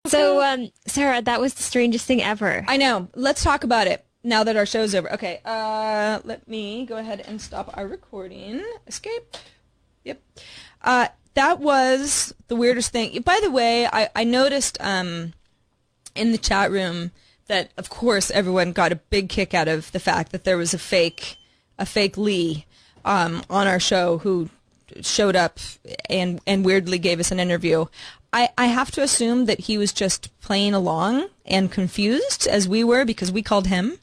So, Sarah, that was the strangest thing ever. I know. Let's talk about it now that our show's over. Okay, let me go ahead and stop our recording. Escape. Yep. That was the weirdest thing. By the way, I noticed in the chat room that, of course, everyone got a big kick out of the fact that there was a fake Lee on our show who showed up and weirdly gave us an interview. I have to assume that he was just playing along and confused as we were because we called him.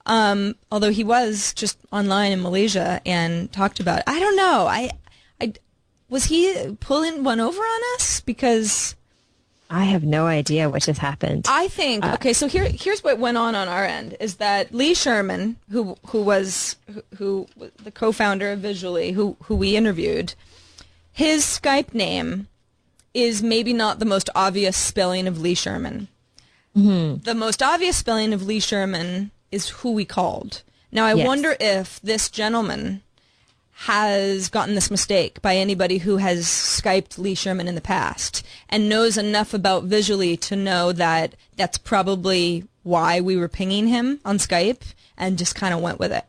Although he was just online in Malaysia and talked about it. I don't know. Was he pulling one over on us? Because I have no idea what just happened. I think so. Here's what went on our end is that Lee Sherman, who was the co-founder of Visually, who we interviewed, his Skype name is maybe not the most obvious spelling of Lee Sherman. Mm-hmm. The most obvious spelling of Lee Sherman is who we called. Now I wonder if this gentleman has gotten this mistake by anybody who has Skyped Lee Sherman in the past and knows enough about Visually to know that that's probably why we were pinging him on Skype and just kind of went with it.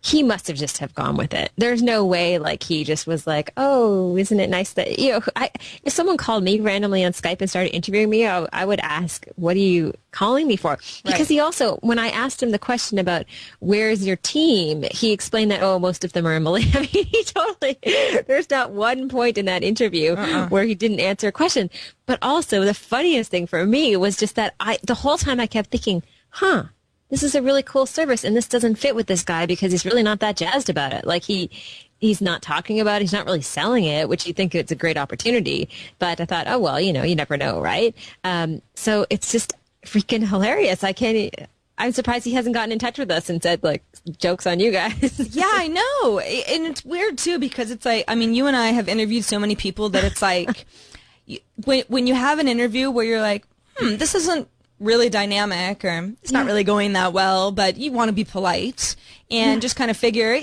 He must have just have gone with it. There's no way like he just was like, oh, isn't it nice that, if someone called me randomly on Skype and started interviewing me, I would ask, what are you calling me for? Because he also, when I asked him the question about where's your team, he explained that, most of them are in Malaysia. I mean, he totally, there's not one point in that interview where he didn't answer a question. But also the funniest thing for me was just that the whole time I kept thinking, this is a really cool service, and this doesn't fit with this guy because he's really not that jazzed about it. Like he's not talking about it. He's not really selling it, which you think it's a great opportunity. But I thought, you never know, right? So it's just freaking hilarious. I'm surprised he hasn't gotten in touch with us and said, like, joke's on you guys. Yeah, I know. And it's weird, too, because it's like, I mean, you and I have interviewed so many people that it's like, when you have an interview where you're like, this isn't really dynamic or it's not really going that well, but you want to be polite and just kind of figure,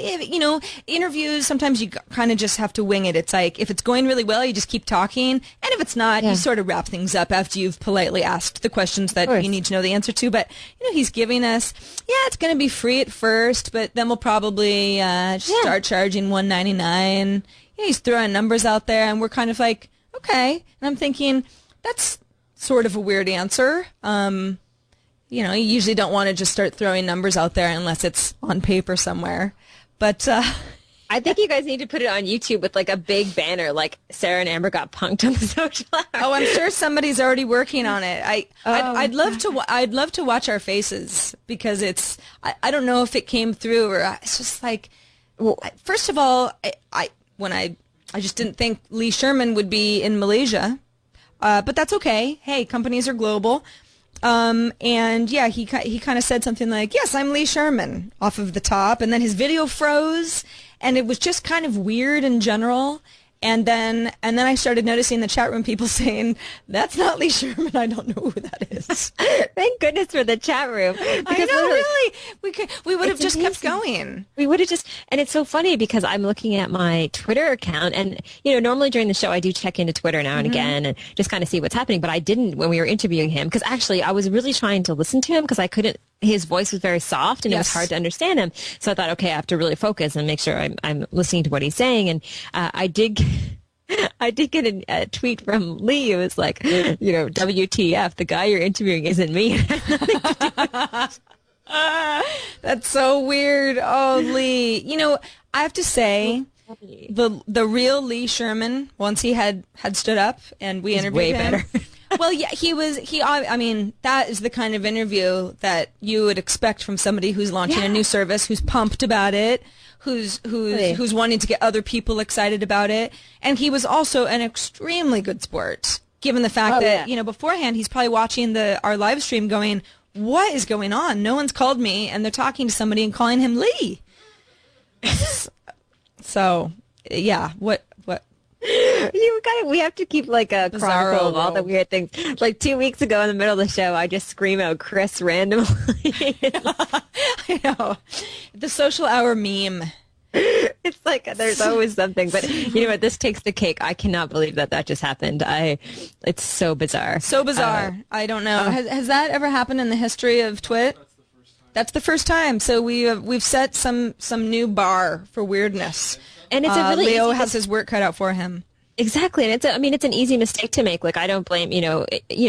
interviews, sometimes you kind of just have to wing it. It's like, if it's going really well, you just keep talking. And if it's not, you sort of wrap things up after you've politely asked the questions that you need to know the answer to. But, he's giving us, it's going to be free at first, but then we'll probably start charging $1.99. He's throwing numbers out there and we're kind of like, okay. And I'm thinking, that's sort of a weird answer. You usually don't want to just start throwing numbers out there unless it's on paper somewhere. But I think you guys need to put it on YouTube with like a big banner, like Sarah and Amber got punked on the social hour. Oh, I'm sure somebody's already working on it. I'd love to watch our faces because I don't know if it came through or it's just like, first of all, I just didn't think Lee Sherman would be in Malaysia. But that's okay. Hey, companies are global. He kind of said something like, yes, I'm Lee Sherman off of the top. And then his video froze and it was just kind of weird in general. And then I started noticing the chat room people saying, that's not Lee Sherman. I don't know who that is. Thank goodness for the chat room. Because I know, really. We would have just kept going. We would have just, and it's so funny because I'm looking at my Twitter account and, normally during the show I do check into Twitter now and again and just kind of see what's happening. But I didn't when we were interviewing him because actually I was really trying to listen to him because I couldn't, his voice was very soft and it was hard to understand him. So I thought, okay, I have to really focus and make sure I'm listening to what he's saying. And I did get a tweet from Lee. It was like, WTF, the guy you're interviewing isn't me. That's so weird. Oh, Lee. I have to say, the real Lee Sherman, once he had stood up and we interviewed way him. Better. Well, yeah, I mean, that is the kind of interview that you would expect from somebody who's launching a new service, who's pumped about it, who's wanting to get other people excited about it. And he was also an extremely good sport, given the fact that, beforehand, he's probably watching our live stream going, what is going on? No one's called me, and they're talking to somebody and calling him Lee. So, yeah, what? We have to keep like a chronicle of all the weird things. Like 2 weeks ago in the middle of the show, I just scream out Chris randomly. I know. The social hour meme. It's like there's always something, but you know what? This takes the cake. I cannot believe that that just happened. It's so bizarre. So bizarre. I don't know. Has that ever happened in the history of Twit? That's the first time. So we've set some new bar for weirdness. And it's a really Leo easy has his work cut out for him. Exactly, and it's an easy mistake to make. Like I don't blame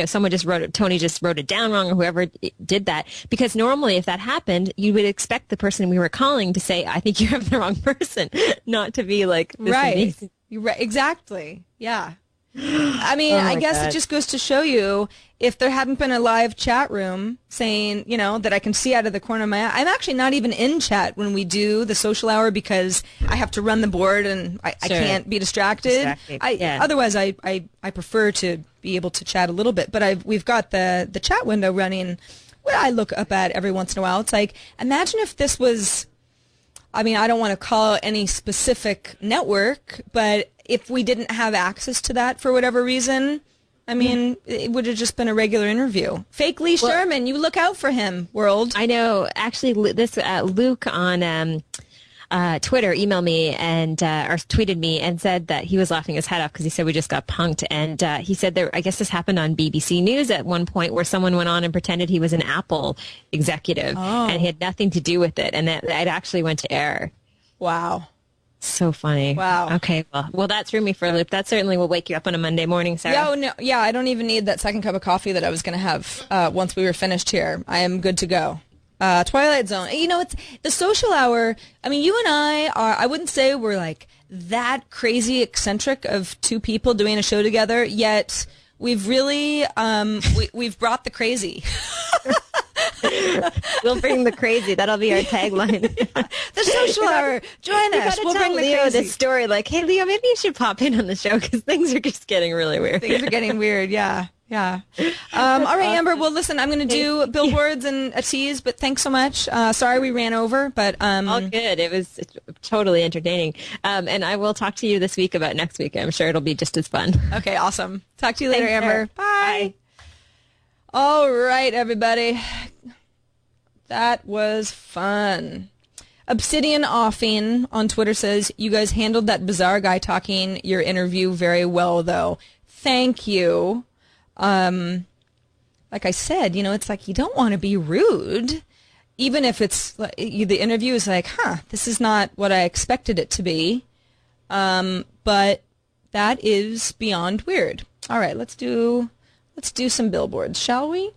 someone just Tony just wrote it down wrong or whoever did that, because normally if that happened, you would expect the person we were calling to say, "I think you have the wrong person," not to be like this right. amazing. Right, exactly. Yeah. I mean, Oh I my guess God. it just goes to show you, if there hadn't been a live chat room saying, that I can see out of the corner of my eye. I'm actually not even in chat when we do the social hour because I have to run the board and I Sure. can't be distracted. Yeah. Otherwise, I prefer to be able to chat a little bit. But we've got the chat window running, where I look up at every once in a while. It's like, imagine if this was, I mean, I don't want to call any specific network, but if we didn't have access to that for whatever reason, I mean, it would have just been a regular interview. Fake Lee Sherman, you look out for him, world. I know. Actually, this Luke on Twitter emailed me and or tweeted me and said that he was laughing his head off because he said we just got punked. And he said I guess this happened on BBC News at one point where someone went on and pretended he was an Apple executive and he had nothing to do with it, and that it actually went to air. Wow. So funny. Wow. Okay. Well, that threw me for a loop. That certainly will wake you up on a Monday morning, Sarah. Yeah, no, yeah, I don't even need that second cup of coffee that I was going to have once we were finished here. I am good to go. Twilight Zone. It's the social hour. I mean, you and I wouldn't say we're like that crazy eccentric of two people doing a show together, yet we've really, we've brought the crazy. We'll bring the crazy. That'll be our tagline. The social hour. Join us. We'll bring the Leo crazy. this story. Like, hey, Leo, maybe you should pop in on the show because things are just getting really weird. Things are getting weird. Yeah. Yeah. All right, Amber. Well, listen, I'm going to do billboards and a tease, but thanks so much. Sorry we ran over, but all good. It was totally entertaining. And I will talk to you this week about next week. I'm sure it'll be just as fun. Okay, awesome. Talk to you later, Thanks, Amber. Sarah. Bye. All right, everybody. That was fun. Obsidian Offing on Twitter says, you guys handled that bizarre guy talking your interview very well, though. Thank you. Like I said, it's like you don't want to be rude, even if it's the interview is like, this is not what I expected it to be. But that is beyond weird. All right, let's do some billboards, shall we?